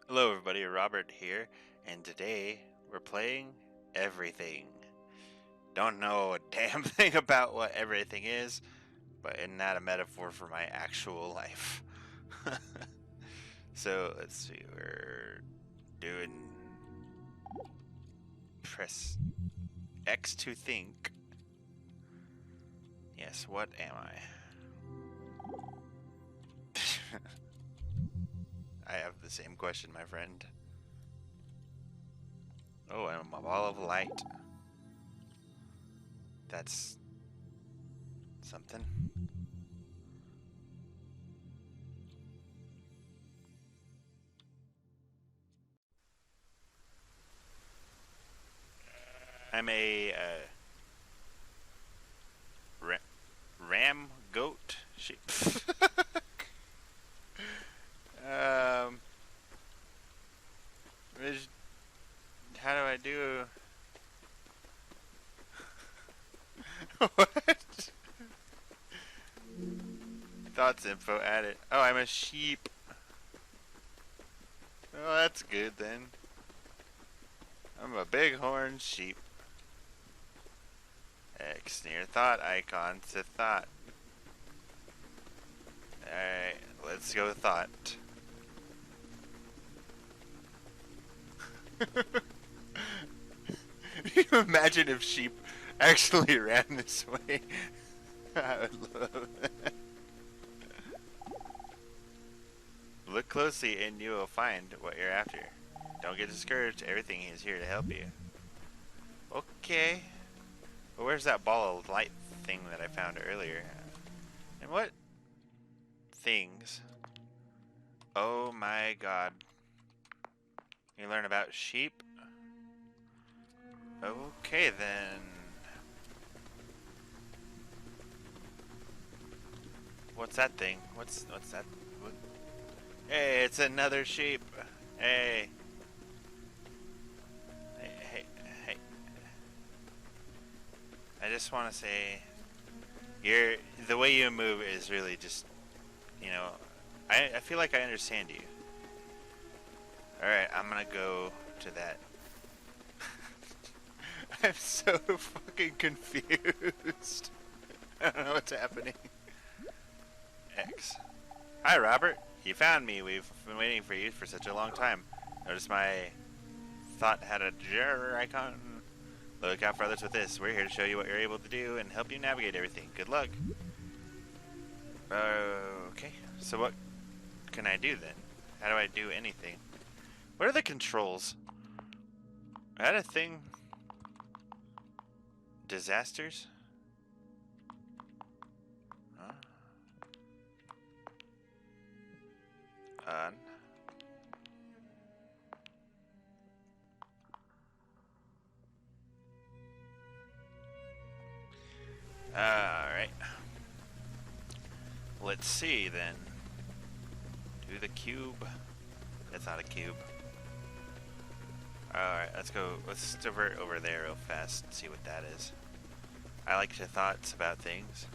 Hello everybody, Robert here, and today we're playing everything. Don't know a damn thing about what everything is, but isn't that a metaphor for my actual life? So let's see, we're doing press X to think. Yes, what am I? I have the same question, my friend. Oh, I'm a ball of light. That's something. I'm a ram goat sheep. um, how do I do? What? Thoughts info added. Oh, I'm a sheep. Oh, that's good then. I'm a bighorn sheep. X near thought icon to thought. Alright, let's go thought. Can you imagine if sheep actually ran this way? I would love that. Look closely and you will find what you're after. Don't get discouraged, everything is here to help you. Okay. Well, where's that ball of light thing that I found earlier? And what things? Oh my god. You learn about sheep? Okay then. What's that thing? What's that? What? Hey, it's another sheep. Hey. Hey. I just want to say, the way you move is really just, you know, I feel like I understand you. Alright, I'm gonna go to that. I'm so fucking confused. I don't know what's happening. X. Hi, Robert. You found me. We've been waiting for you for such a long time. Notice my thought had a jar icon. Look out for others with this. We're here to show you what you're able to do and help you navigate everything. Good luck. Okay. So what can I do then? How do I do anything? What are the controls? I had a thing. Disasters? Huh? On. Alright. Let's see then. Do the cube. That's not a cube. Alright, let's go. Let's divert over there real fast and see what that is. I like to thoughts about things.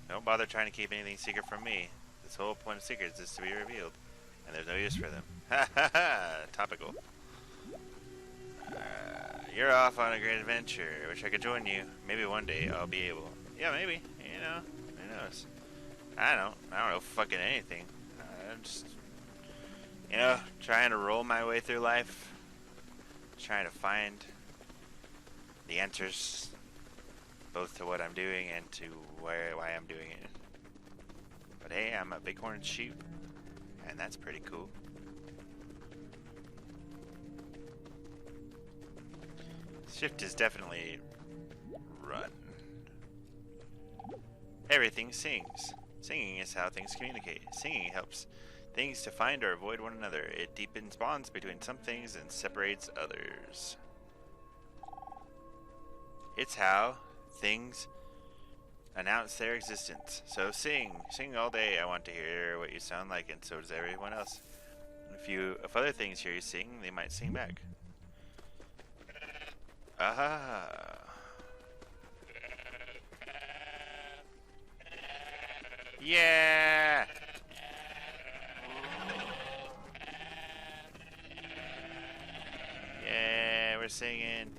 Don't bother trying to keep anything secret from me. This whole point of secrets is to be revealed, and there's no use for them. Ha ha ha! Topical. You're off on a great adventure. I wish I could join you. Maybe one day I'll be able. Yeah, maybe. You know, who knows? I don't know fucking anything. I'm just, you know, trying to roll my way through life. Trying to find the answers both to what I'm doing and to why I'm doing it. But hey, I'm a bighorn sheep, and that's pretty cool. Shift is definitely run. Everything sings. Singing is how things communicate. Singing helps things to find or avoid one another. It deepens bonds between some things and separates others. It's how things announce their existence. So sing. Sing all day. I want to hear what you sound like, and so does everyone else. If other things hear you sing, they might sing back. Aha. Yeah! Yeah, we're singing.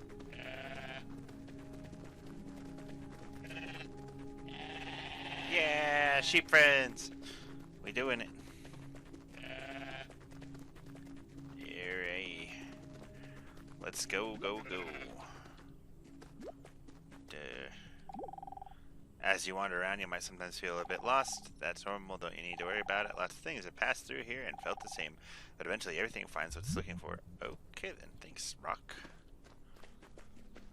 Yeah, sheep friends. We doing it. Alright. Let's go, go, go. As you wander around, you might sometimes feel a bit lost. That's normal, don't you need to worry about it. Lots of things have passed through here and felt the same. But eventually everything finds what it's looking for. Okay then, thanks, Rock.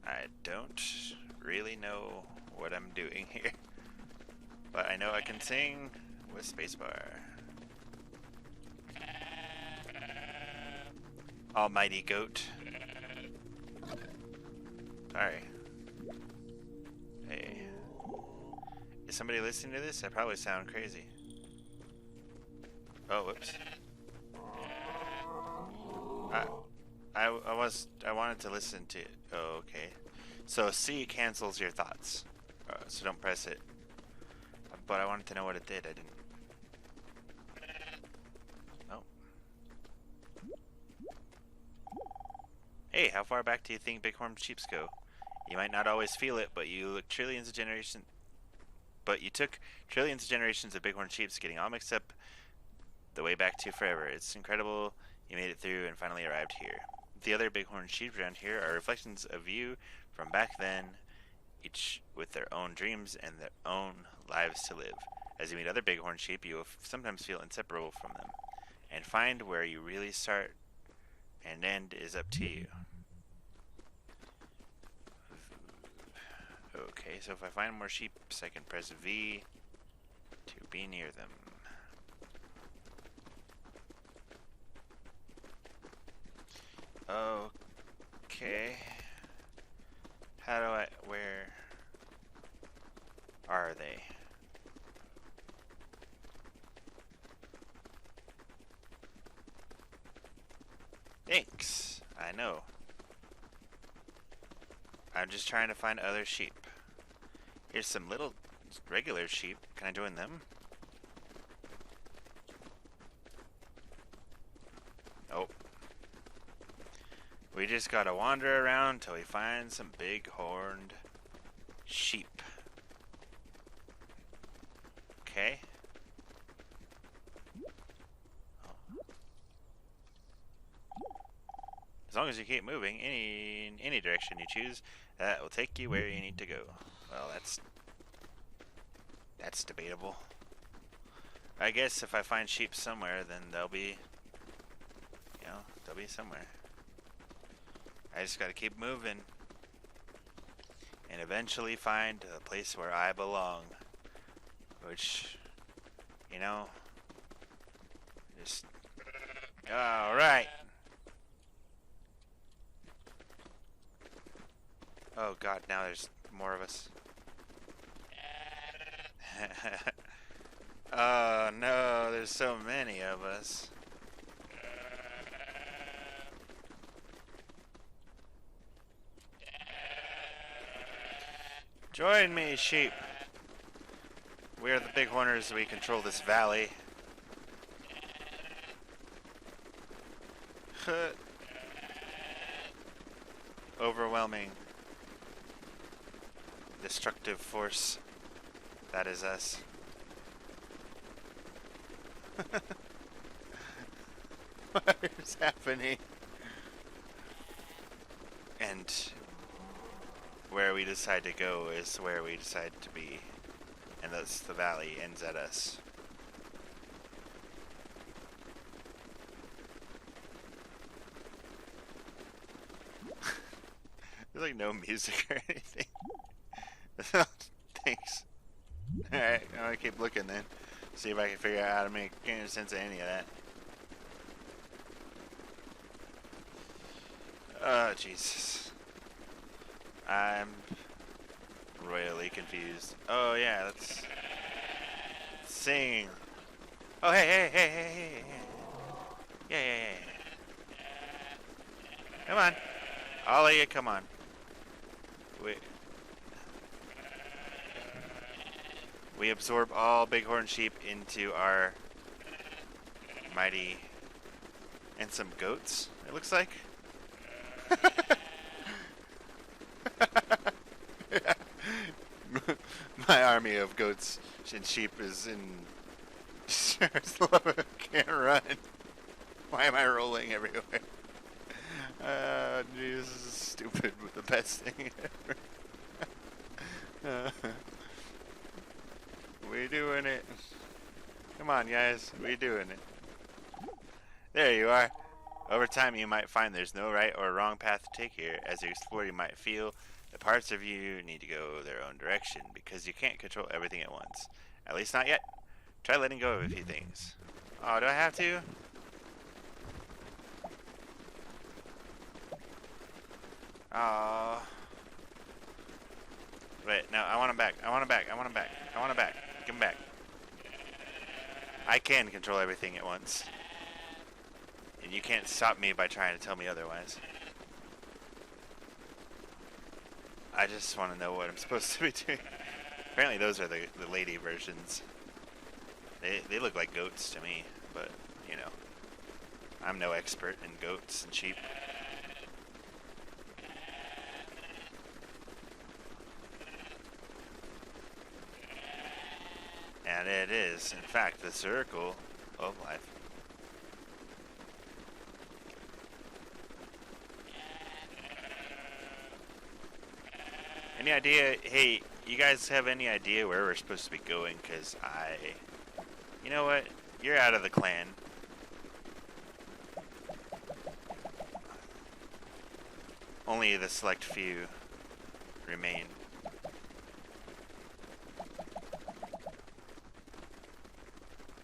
I don't really know what I'm doing here. But I know I can sing with spacebar. Almighty goat. Sorry. Hey. Is somebody listening to this? I probably sound crazy. Oh, whoops. I wanted to listen to. Oh, okay. So C cancels your thoughts, so don't press it. But I wanted to know what it did. I didn't. Oh. Hey, how far back do you think bighorn sheeps go? You might not always feel it, but you took trillions of generations of bighorn sheeps getting all mixed up the way back to forever. It's incredible you made it through and finally arrived here. The other bighorn sheep around here are reflections of you from back then, each with their own dreams and their own lives to live. As you meet other bighorn sheep, you will sometimes feel inseparable from them, and find where you really start and end is up to you. Okay, so if I find more sheep, I can press V to be near them. Okay. How do I... where are they? Thanks. I know. I'm just trying to find other sheep. Here's some little regular sheep. Can I join them? Oh. We just gotta wander around till we find some big-horned sheep. Okay. As long as you keep moving in any direction you choose, that will take you where you need to go. Well, that's debatable. I guess if I find sheep somewhere, then they'll be, they'll be somewhere. I just gotta keep moving and eventually find a place where I belong. Which, just... Alright! Oh god, now there's more of us. Oh no, there's so many of us. Join me, sheep. We are the bighorners. We control this valley. Overwhelming. Destructive force. That is us. What is happening? And where we decide to go is where we decide to be. And thus the valley ends at us. There's like no music or anything. Thanks. Alright, I'm gonna keep looking then. See if I can figure out how to make any sense of any of that. Oh, Jesus. I'm royally confused. Oh, yeah, let's sing. Oh, hey. Yeah. Come on. All of you, come on. Wait. We absorb all bighorn sheep into our mighty... And some goats, it looks like. My army of goats and sheep is in... Can't run. Why am I rolling everywhere? This is stupid, but the best thing ever. We doing it. Come on, guys. We doing it. There you are. Over time, you might find there's no right or wrong path to take here. As you explore, you might feel that parts of you need to go their own direction because you can't control everything at once. At least not yet. Try letting go of a few things. Oh, do I have to? Oh. Wait, no, I want him back. I want him back. I want him back. I want him back. Give him back. I can control everything at once. And you can't stop me by trying to tell me otherwise. I just want to know what I'm supposed to be doing. Apparently those are the lady versions. They look like goats to me, but, you know. I'm no expert in goats and sheep. And it is, in fact, the circle of life. Any idea, hey, you guys have any idea where we're supposed to be going? Because you know what? You're out of the clan. Only the select few remain.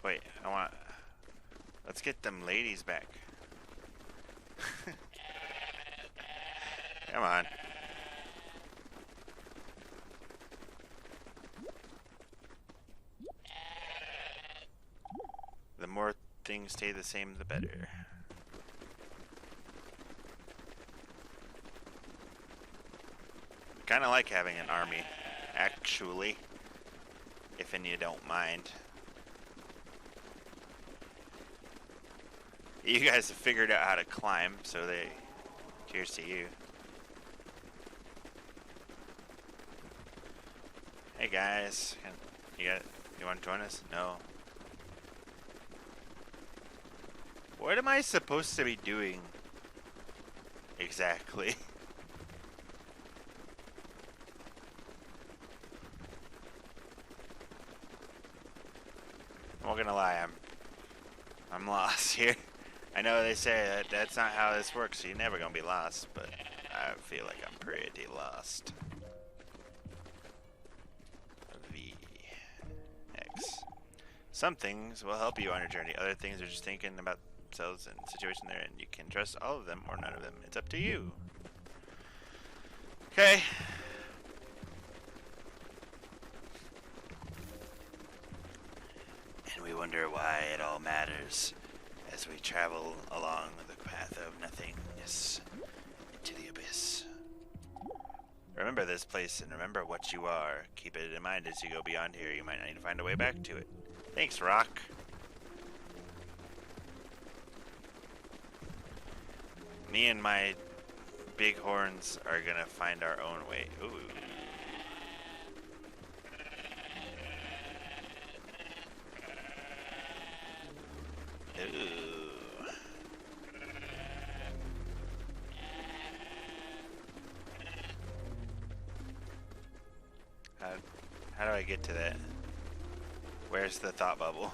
Wait, let's get them ladies back. Come on. The more things stay the same, the better. Kind of like having an army, actually, if any you don't mind. You guys have figured out how to climb, so cheers to you. Hey guys, you want to join us? No. What am I supposed to be doing exactly? I'm not gonna lie, I'm lost here. I know they say that that's not how this works, so you're never gonna be lost, but I feel like I'm pretty lost. VX. Some things will help you on your journey. Other things are just thinking about themselves and the situation they're in. You can trust all of them or none of them. It's up to you. Okay. And we wonder why it all matters as we travel along the path of nothingness into the abyss. Remember this place and remember what you are. Keep it in mind as you go beyond here. You might need to find a way back to it. Thanks, Rock. Me and my big horns are gonna find our own way. Ooh. Ooh. How do I get to that? Where's the thought bubble?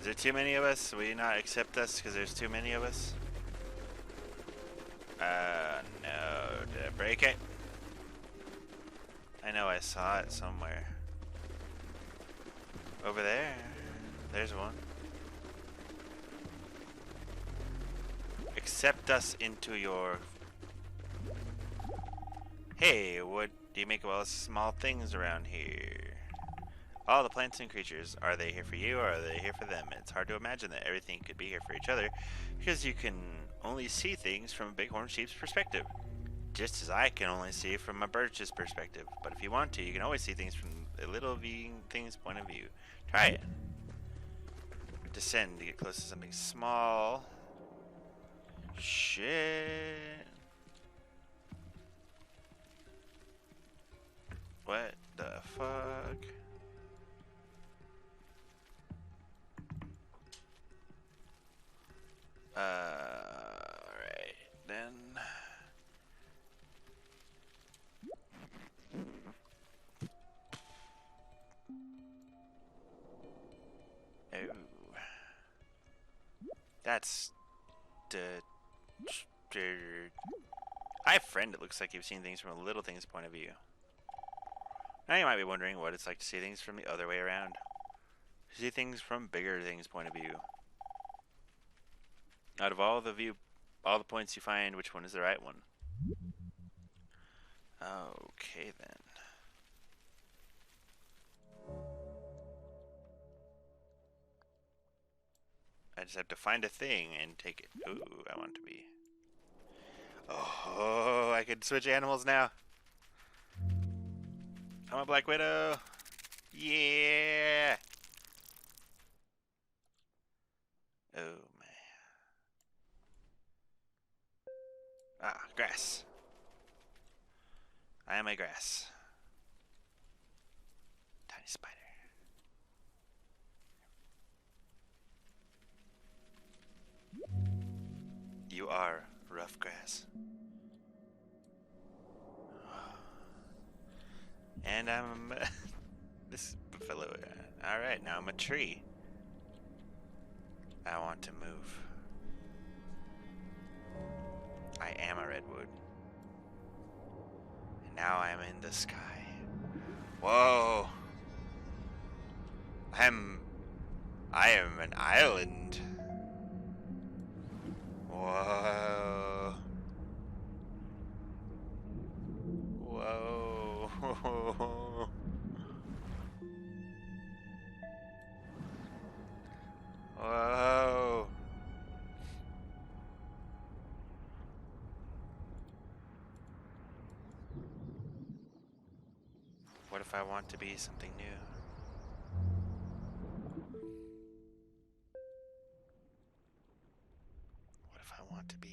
Is there too many of us? Will you not accept us because there's too many of us? No. Did I break it? I know I saw it somewhere. Over there. There's one. Accept us into your... Hey, what do you make of all the small things around here? All the plants and creatures, are they here for you or are they here for them? It's hard to imagine that everything could be here for each other because you can only see things from a bighorn sheep's perspective. Just as I can only see from a birch's perspective. But if you want to, you can always see things from a little thing's point of view. Try it. Descend to get close to something small. Shit. What the fuck? Alright, then. Oh. That's the. Hi, friend. It looks like you've seen things from a little thing's point of view. Now you might be wondering what it's like to see things from the other way around. See things from bigger things' point of view. Out of all the points you find, which one is the right one? Okay then. I just have to find a thing and take it. Ooh, I want it to be. Oh, I can switch animals now. I'm a Black Widow. Yeah. Oh man. Ah, grass. I am a grass. Tiny spider. You are rough grass. And I'm this fellow. Alright, now I'm a tree. I want to move. I am a redwood. And now I'm in the sky. Whoa. I am an island. Whoa. Whoa. Whoa. What if I want to be something new? What if I want to be...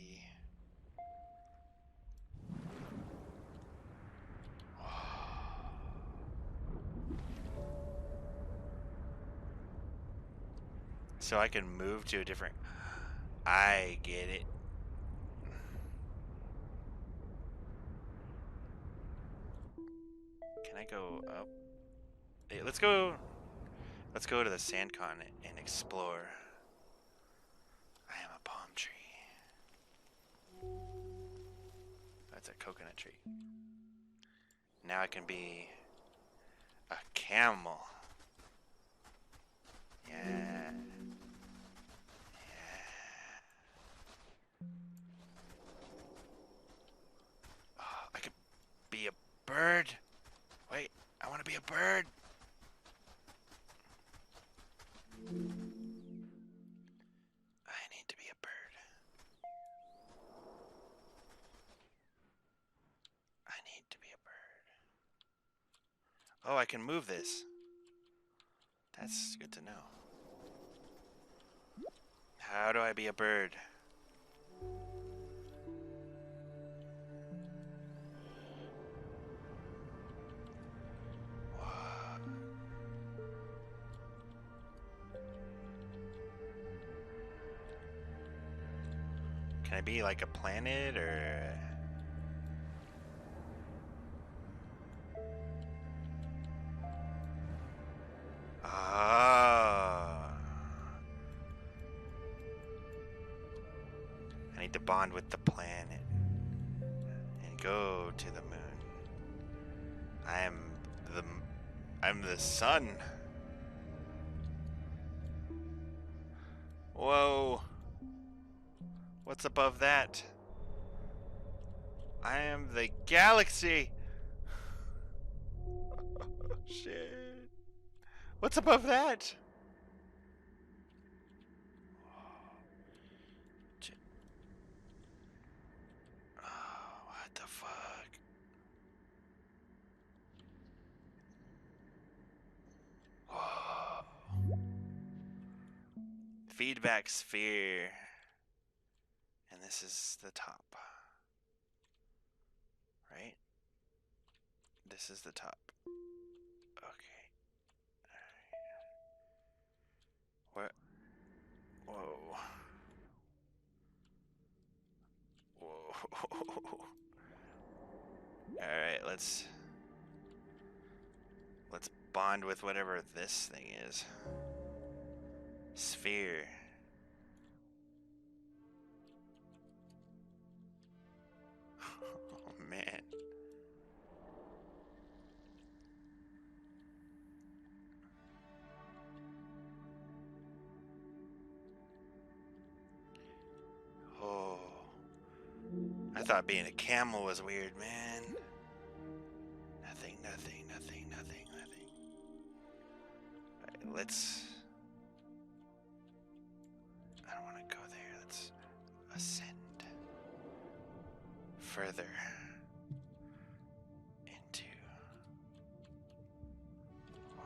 So I can move to a different... I get it. Can I go up? Hey, let's go to the sand continent and explore. I am a palm tree. That's a coconut tree. Now I can be a camel. Yeah. Oh, I could be a bird. Wait, I want to be a bird. I need to be a bird. I need to be a bird. Oh, I can move this. That's good to know. How do I be a bird? What? Can I be like a planet or... Ah. I need to bond with the planet and go to the moon. I'm the sun. Whoa. What's above that? I am the galaxy. Shit. What's above that? Oh, what the fuck? feedback sphere. And this is the top. Right? This is the top. Okay. What? Whoa. Whoa. Alright, let's bond with whatever this thing is. Sphere. Oh man. Oh. I thought being a camel was weird, man. Nothing. Alright, let's... I don't want to go there. Let's ascend further into... Wow.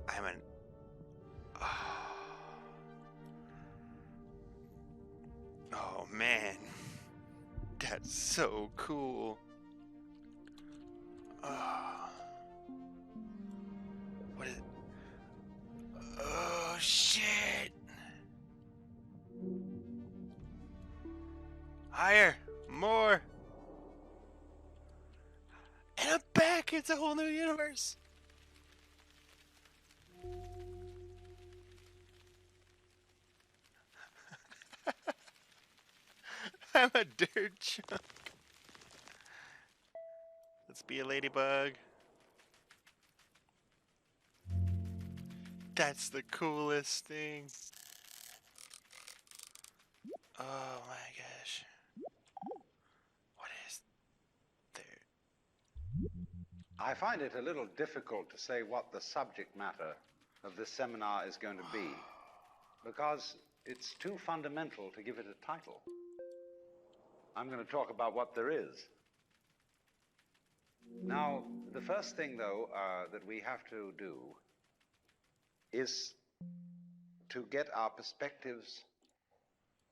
I'm an... Oh man, that's so cool. What is it? Oh shit! Higher, more, and I'm back. It's a whole new universe. I'm a dirt chunk. Let's be a ladybug. That's the coolest thing. Oh my gosh. What is there? I find it a little difficult to say what the subject matter of this seminar is going to be, because it's too fundamental to give it a title. I'm going to talk about what there is. Now, the first thing, though, that we have to do is to get our perspectives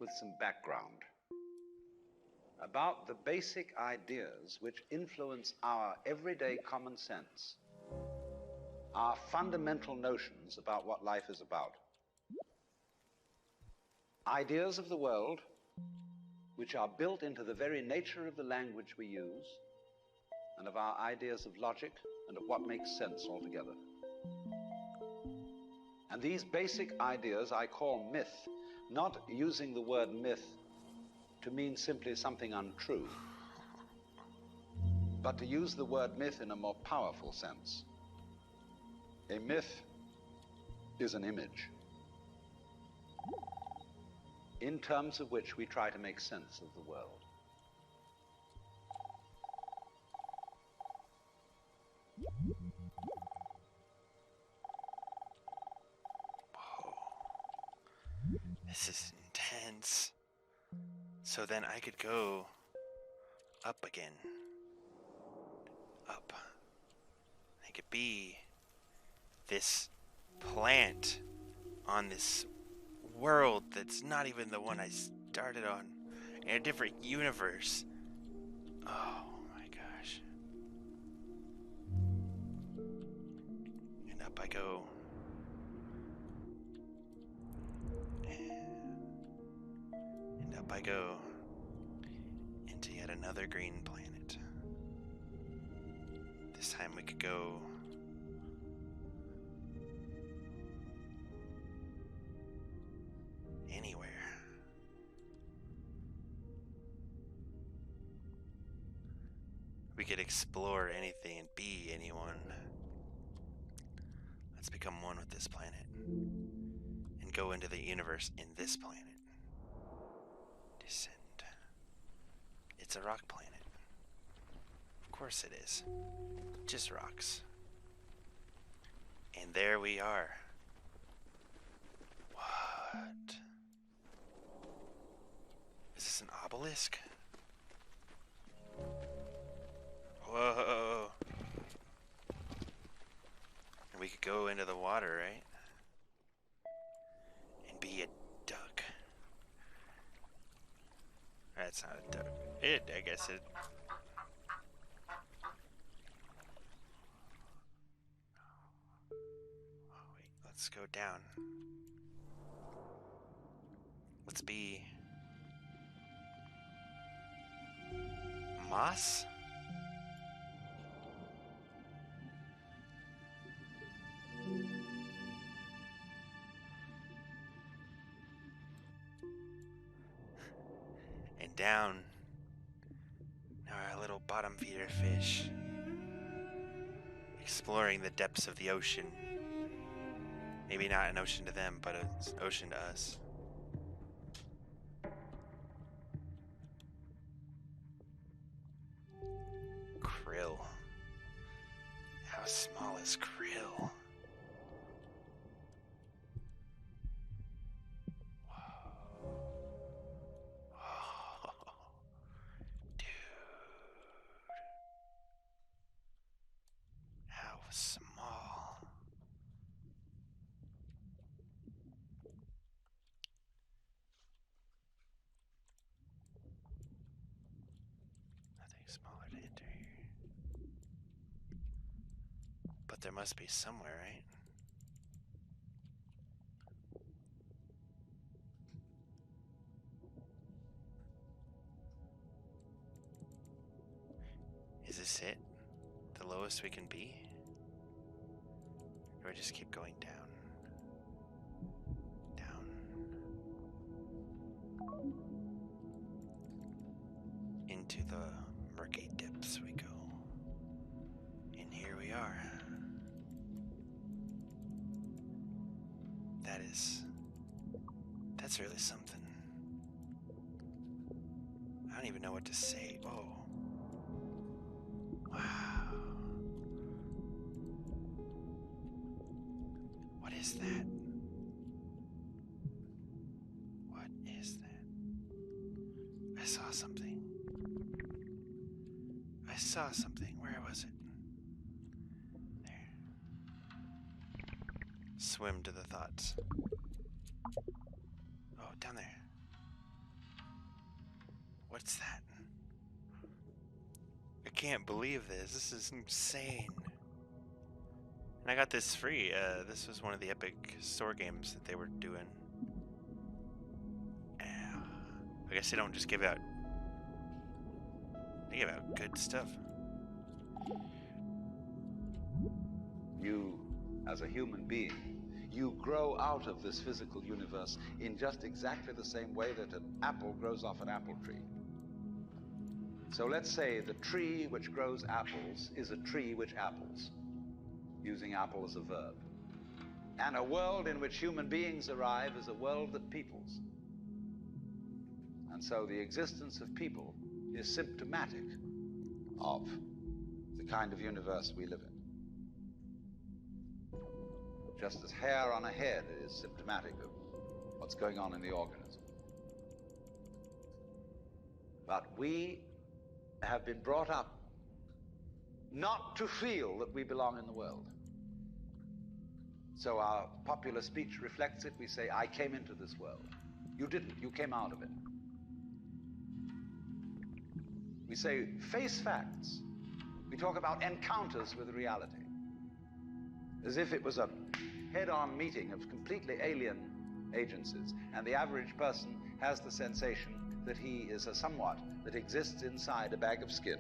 with some background about the basic ideas which influence our everyday common sense, our fundamental notions about what life is about. Ideas of the world which are built into the very nature of the language we use, and of our ideas of logic and of what makes sense altogether. And these basic ideas I call myth, not using the word myth to mean simply something untrue, but to use the word myth in a more powerful sense. A myth is an image in terms of which we try to make sense of the world. Whoa. This is intense. So then I could go up again. Up. I could be this plant on this world that's not even the one I started on, in a different universe. Oh my gosh. And up I go. And up I go into yet another green planet. This time we could go anywhere. We could explore anything and be anyone. Let's become one with this planet and go into the universe in this planet. Descend. It's a rock planet. Of course it is. Just rocks. And there we are. What? Is this an obelisk? Whoa. water, right? And be a duck. That's not a duck. I guess it. Oh, wait, let's go down. Let's be moss? And down. Now our little bottom feeder fish. Exploring the depths of the ocean. Maybe not an ocean to them, but an ocean to us. Krill. How small is krill? Whoa. Whoa. Dude. How small. Nothing smaller to enter here. But there must be somewhere, right? Is this it? The lowest we can be? Or just keep going down? Down. Into the murky depths we go. And here we are. That's really something. I don't even know what to say. Oh. Wow. What is that? What is that? I saw something. I saw something. Where was it? There. Swim to the thoughts. Oh, down there. What's that? I can't believe this. This is insane. And I got this free. This was one of the Epic Store games that they were doing. I guess they don't just give out... They give out good stuff. You, as a human being, you grow out of this physical universe in just exactly the same way that an apple grows off an apple tree. So let's say the tree which grows apples is a tree which apples, using apple as a verb. And a world in which human beings arrive is a world that peoples. And so the existence of people is symptomatic of the kind of universe we live in. Just as hair on a head is symptomatic of what's going on in the organism. But we have been brought up not to feel that we belong in the world. So our popular speech reflects it. We say, I came into this world. You didn't. You came out of it. We say, face facts. We talk about encounters with reality. As if it was a head-on meeting of completely alien agencies, and the average person has the sensation that he is a somewhat that exists inside a bag of skin,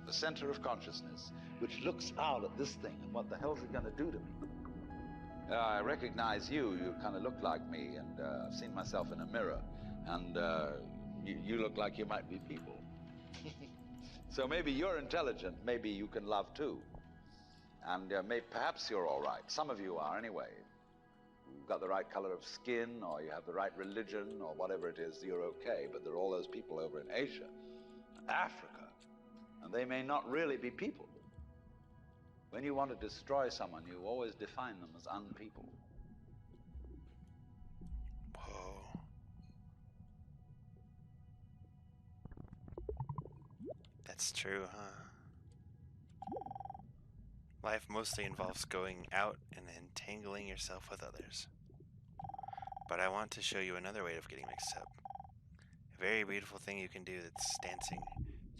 the center of consciousness, which looks out at this thing, and what the hell's it going to do to me? I recognize you. You kind of look like me, and I've seen myself in a mirror, and you look like you might be people. So maybe you're intelligent, maybe you can love too. And perhaps you're all right. Some of you are anyway. You've got the right color of skin, or you have the right religion, or whatever it is, you're okay. But there are all those people over in Asia, Africa, and they may not really be people. When you want to destroy someone, you always define them as unpeople. Whoa. That's true, huh? Life mostly involves going out and entangling yourself with others. But I want to show you another way of getting mixed up. A very beautiful thing you can do that's dancing.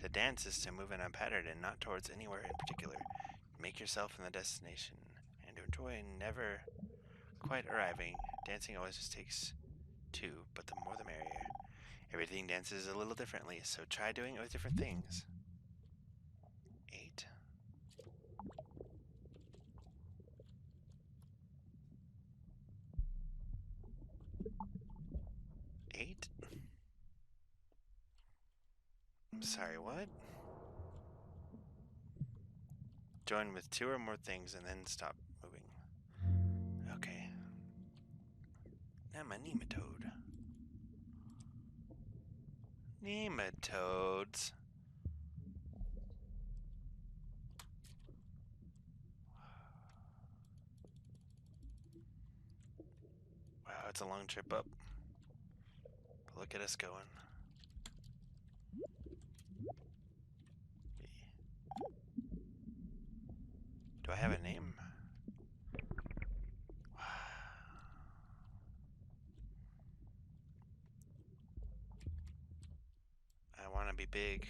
To dance is to move in a pattern and not towards anywhere in particular. Make yourself in the destination and enjoy never quite arriving. Dancing always just takes two, but the more the merrier. Everything dances a little differently, so try doing it with different things. 8. 8? I'm sorry, what? Join with 2 or more things and then stop moving. Okay. Now my nematode. Nematodes. Wow, it's a long trip up. But look at us going. Do I have a name? I want to be big.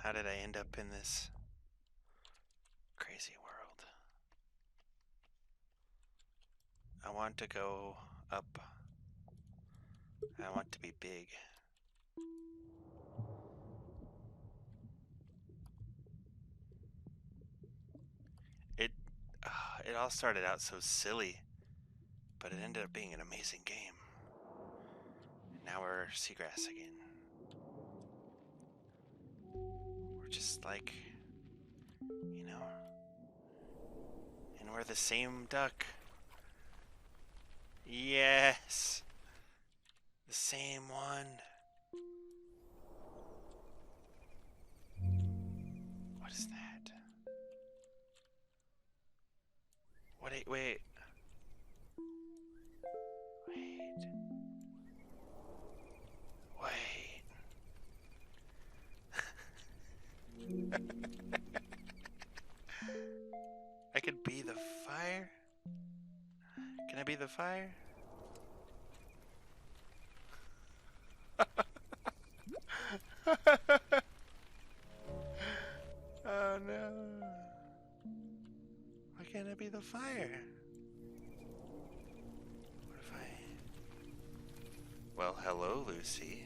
How did I end up in this crazy world? I want to go up. I want to be big. It it all started out so silly, but it ended up being an amazing game. And now we're seagrass again. We're just like, you know, and we're the same duck. Yes, the same one. What is that? What? Wait. Wait. I could be the fire? Can I be the fire? Oh no. Why can't I be the fire? What if I... Well, hello, Lucy.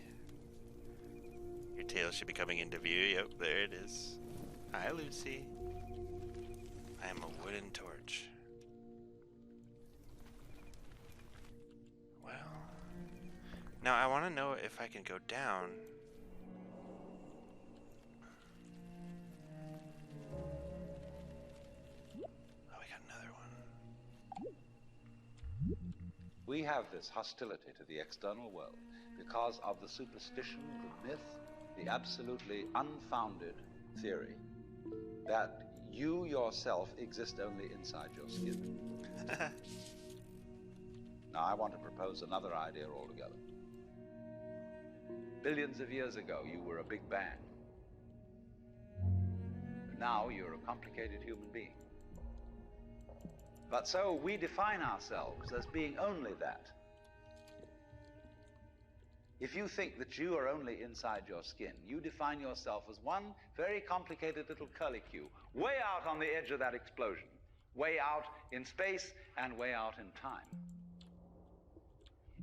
Your tail should be coming into view. Yep, there it is. Hi, Lucy. I am a wooden torch. Well... Now, I want to know if I can go down. Oh, we got another one. We have this hostility to the external world because of the superstition, the myth, the absolutely unfounded theory that you yourself exist only inside your skin. Now, I want to propose another idea altogether. Billions of years ago, you were a big bang. Now you're a complicated human being. But so we define ourselves as being only that. If you think that you are only inside your skin, you define yourself as one very complicated little curlicue, way out on the edge of that explosion, way out in space and way out in time.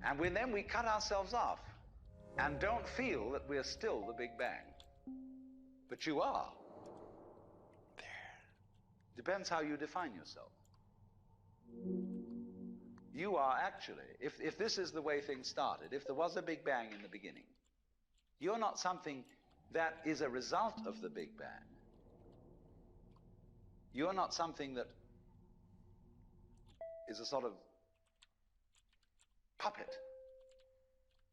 And then we cut ourselves off and don't feel that we're still the Big Bang. But you are. There. Depends how you define yourself. You are actually, if this is the way things started, if there was a Big Bang in the beginning, you're not something that is a result of the Big Bang. You're not something that is a sort of puppet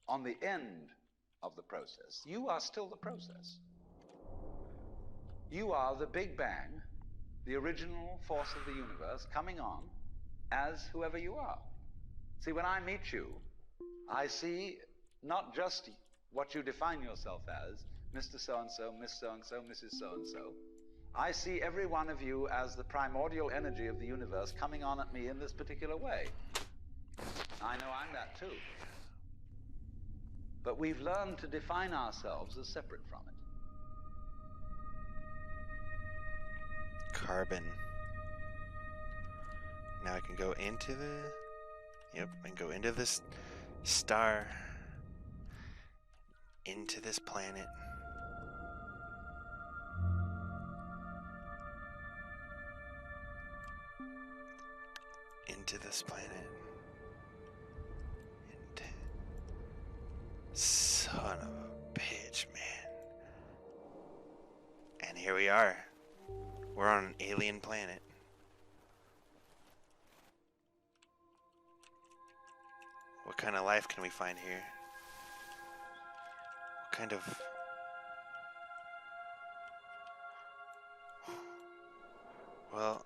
on the end of the process. You are still the process. You are the Big Bang, the original force of the universe coming on as whoever you are. See, when I meet you, I see not just what you define yourself as, Mr. So-and-so, Miss So-and-so, Mrs. So-and-so. I see every one of you as the primordial energy of the universe coming on at me in this particular way. I know I'm that too. But we've learned to define ourselves as separate from it. Carbon. Now I can go into the... Yep, I can go into this star. Into this planet. Into this planet. And... Son of a bitch, man. And here we are. We're on an alien planet. What kind of life can we find here? What kind of... Well...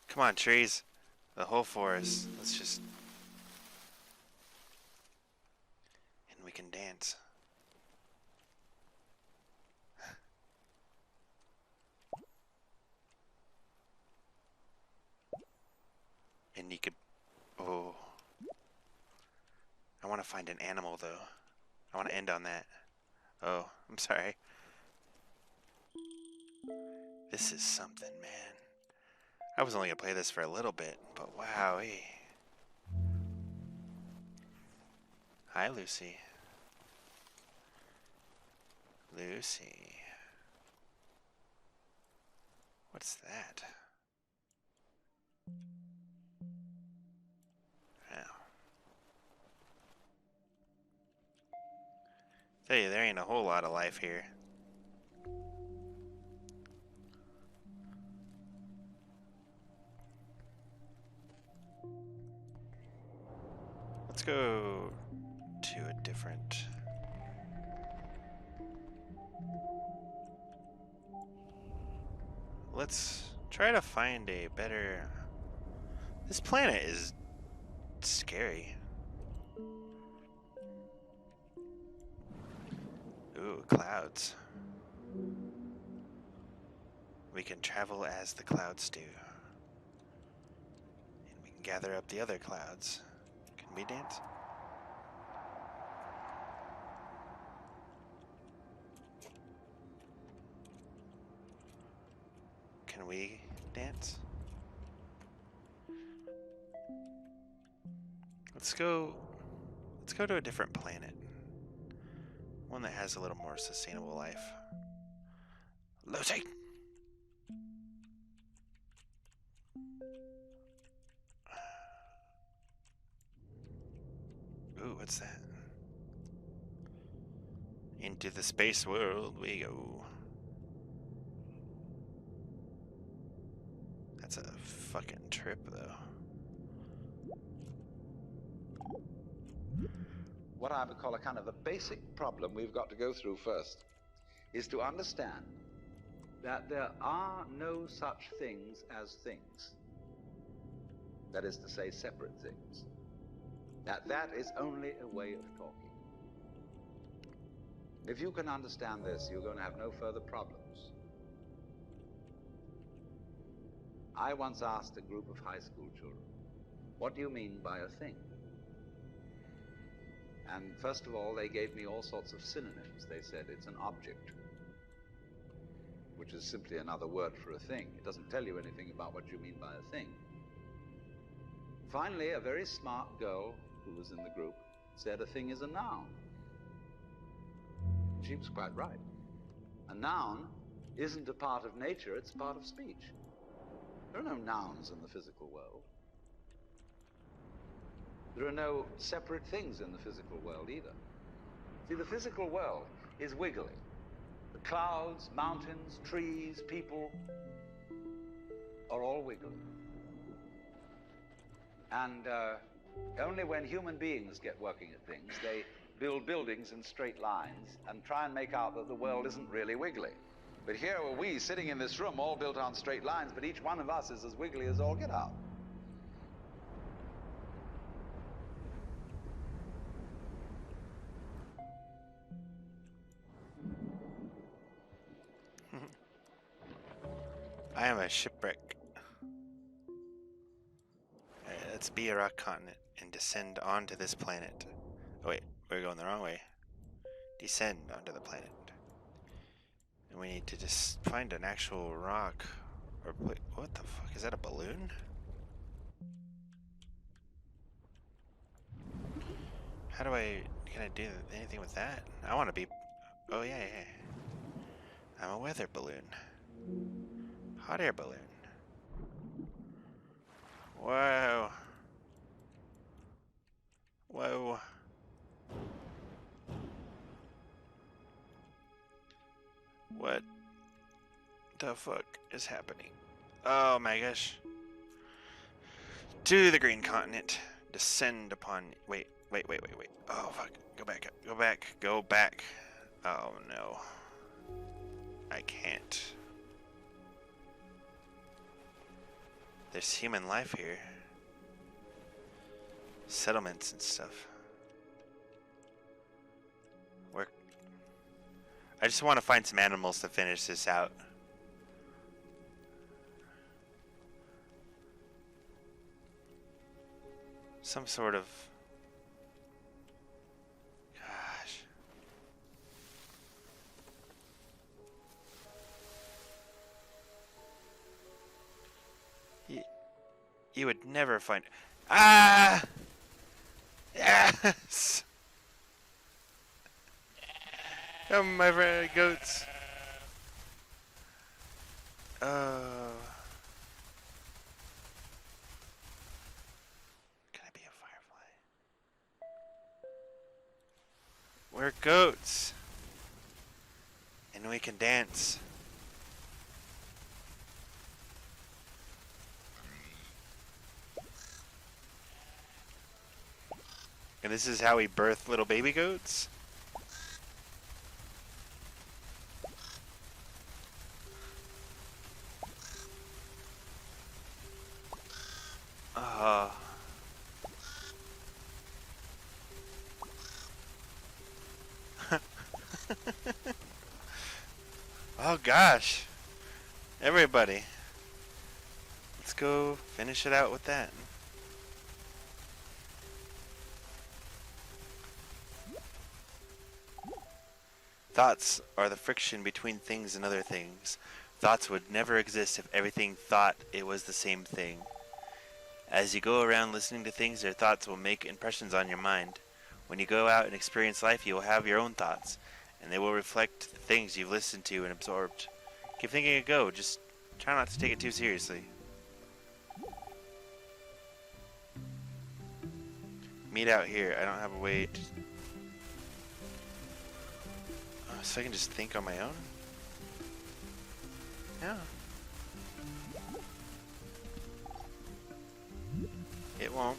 Come on, trees. The whole forest. Let's just... And we can dance. And you could... Oh. I want to find an animal, though. I want to end on that. Oh, I'm sorry. This is something, man. I was only going to play this for a little bit, but wowee. Hi, Lucy. Lucy. What's that? Tell you, there ain't a whole lot of life here. Let's go to a different... Let's try to find a better... This planet is scary. Ooh, clouds. We can travel as the clouds do. And we can gather up the other clouds. Can we dance? Can we dance? Let's go to a different planet. One that has a little more sustainable life. Lucy! Ooh, what's that? Into the space world we go. That's a fucking trip, though. What I would call a kind of a basic problem we've got to go through first is to understand that there are no such things as things. That is to say, separate things. That is only a way of talking. If you can understand this, you're going to have no further problems. I once asked a group of high school children, what do you mean by a thing? And first of all, they gave me all sorts of synonyms. They said it's an object, which is simply another word for a thing. It doesn't tell you anything about what you mean by a thing. Finally, a very smart girl who was in the group said a thing is a noun. She was quite right. A noun isn't a part of nature, it's a part of speech. There are no nouns in the physical world. There are no separate things in the physical world either. See, the physical world is wiggly. The clouds, mountains, trees, people are all wiggly. And only when human beings get working at things, they build buildings in straight lines and try and make out that the world isn't really wiggly. But here are we sitting in this room all built on straight lines, but each one of us is as wiggly as all get out. I am a shipwreck. Let's be a rock continent and descend onto this planet. Oh wait, we're going the wrong way. Descend onto the planet. And we need to just find an actual rock. Or wait, what the fuck? Is that a balloon? How do I... Can I do anything with that? I want to be... Oh yeah, yeah. I'm a weather balloon. Hot air balloon. Whoa. Whoa. What the fuck is happening? Oh my gosh. To the green continent. Descend upon... Wait. Oh fuck. Go back up. Go back. Go back. Oh no. I can't. There's human life here. Settlements and stuff. I just want to find some animals to finish this out. Some sort of... Gosh. You would never find... Ah! Yes! Come, my friend, goats. Oh. Can I be a firefly? We're goats. And we can dance. And this is how we birth little baby goats? Oh gosh. Everybody. Let's go finish it out with that. Thoughts are the friction between things and other things. Thoughts would never exist if everything thought it was the same thing. As you go around listening to things, your thoughts will make impressions on your mind. When you go out and experience life, you will have your own thoughts, and they will reflect the things you've listened to and absorbed. Keep thinking a go, just try not to take it too seriously. Meet out here. I don't have a way to... So I can just think on my own? Yeah. It won't.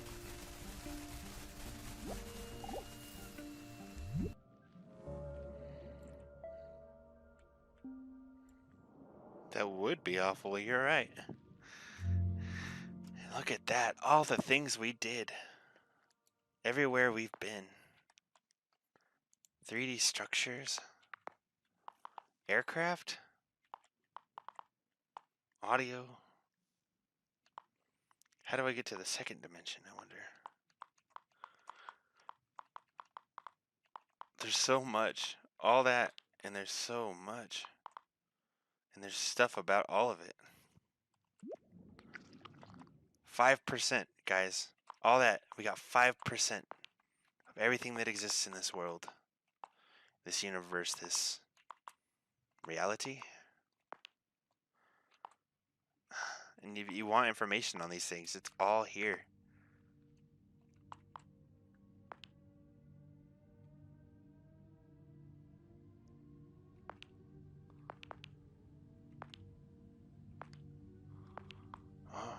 That would be awful, you're right. Look at that, all the things we did. Everywhere we've been. 3D structures. Aircraft. Audio. How do I get to the second dimension, I wonder? There's so much. All that, and there's so much. And there's stuff about all of it. 5%, guys. All that. We got 5% of everything that exists in this world. This universe, this reality. And if you want information on these things, it's all here. Oh.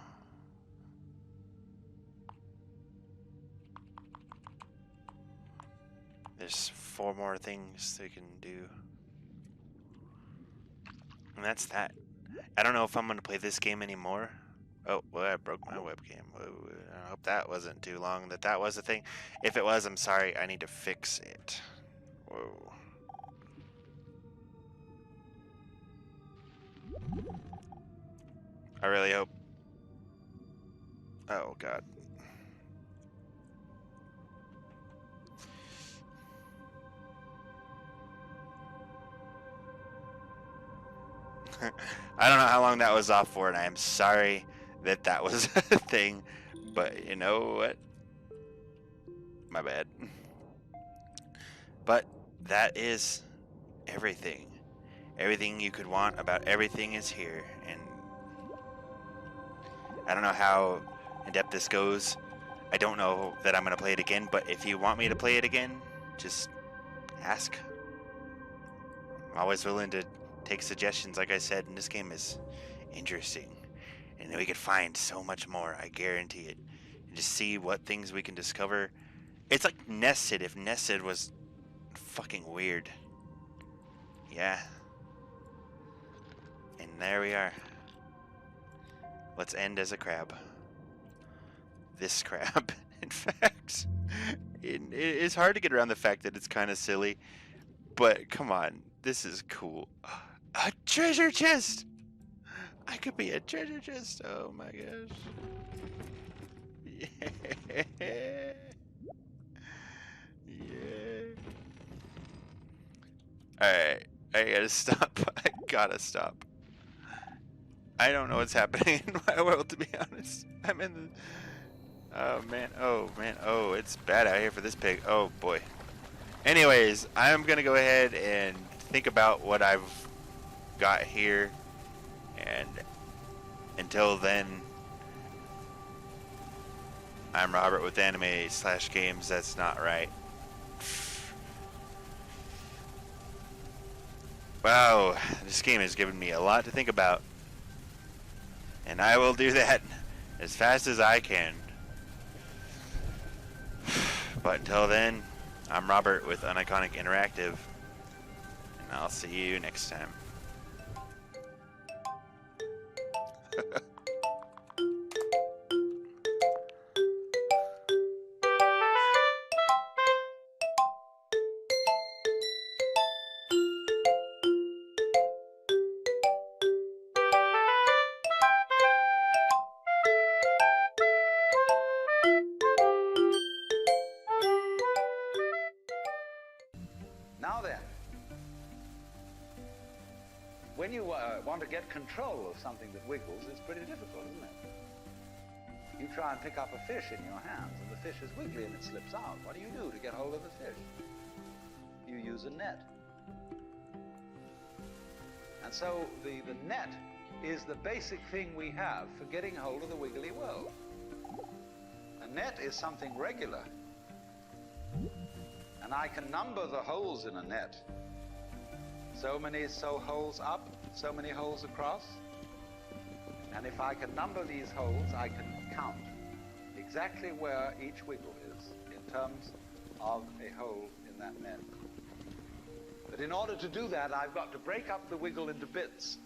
There's 4 more things they can do. And that's that. I don't know if I'm going to play this game anymore. Oh, well, I broke my webcam. Whoa, I hope that wasn't too long that was a thing. If it was, I'm sorry. I need to fix it. Whoa. I really hope. Oh, God. I don't know how long that was off for, and I am sorry that that was a thing, but you know what? My bad. But that is everything. Everything you could want about everything is here, and I don't know how in depth this goes. I don't know that I'm going to play it again, but if you want me to play it again, just ask. I'm always willing to take suggestions. Like I said, and this game is interesting, and we could find so much more, I guarantee it. And just see what things we can discover. It's like Nested, if Nested was fucking weird. Yeah. And there we are. Let's end as a crab. This crab, in fact. It's hard to get around the fact that it's kind of silly, but come on, this is cool. A treasure chest! I could be a treasure chest. Oh my gosh. Yeah. Yeah. Alright. I gotta stop. I gotta stop. I don't know what's happening in my world, to be honest. I'm in the... Oh man, oh man, oh, it's bad out here for this pig. Oh boy. Anyways, I'm gonna go ahead and think about what I've got here, and until then, I'm Robert with Anime/Games That's Not Right. Wow, this game has given me a lot to think about, and I will do that as fast as I can. But until then, I'm Robert with Uniconic Interactive, and I'll see you next time. Now then, when you want to get control of something that wiggles, it's pretty difficult, isn't it? You try and pick up a fish in your hands, and the fish is wiggly and it slips out. What do you do to get hold of the fish? You use a net. And so the net is the basic thing we have for getting hold of the wiggly world. A net is something regular. And I can number the holes in a net. So many holes up, so many holes across. And if I can number these holes, I can count exactly where each wiggle is in terms of a hole in that net. But in order to do that, I've got to break up the wiggle into bits.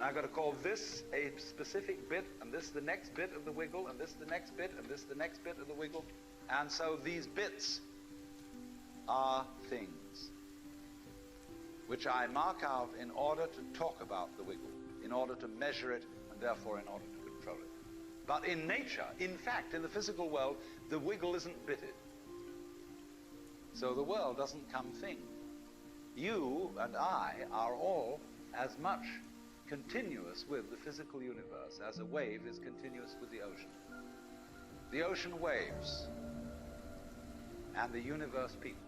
I've got to call this a specific bit, and this the next bit of the wiggle, and this the next bit, and this the next bit of the wiggle. And so these bits are things which I mark out in order to talk about the wiggle, in order to measure it, and therefore in order to control it. But in nature, in fact, in the physical world, the wiggle isn't bitted. So the world doesn't come thing. You and I are all as much continuous with the physical universe as a wave is continuous with the ocean. The ocean waves, and the universe peoples.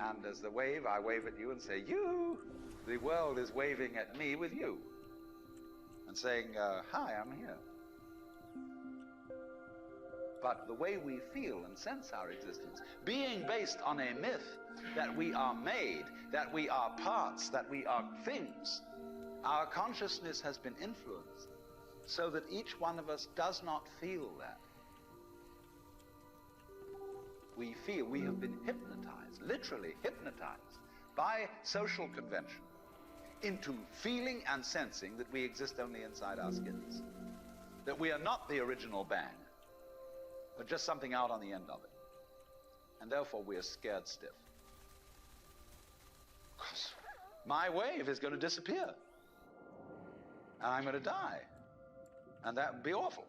And as the wave, I wave at you and say, you! The world is waving at me with you. And saying, hi, I'm here. But the way we feel and sense our existence, being based on a myth that we are made, that we are parts, that we are things, our consciousness has been influenced so that each one of us does not feel that. We feel we have been hypnotized, literally hypnotized, by social convention into feeling and sensing that we exist only inside our skins, that we are not the original bang, but just something out on the end of it. And therefore we are scared stiff. Because my wave is going to disappear, and I'm going to die. And that would be awful.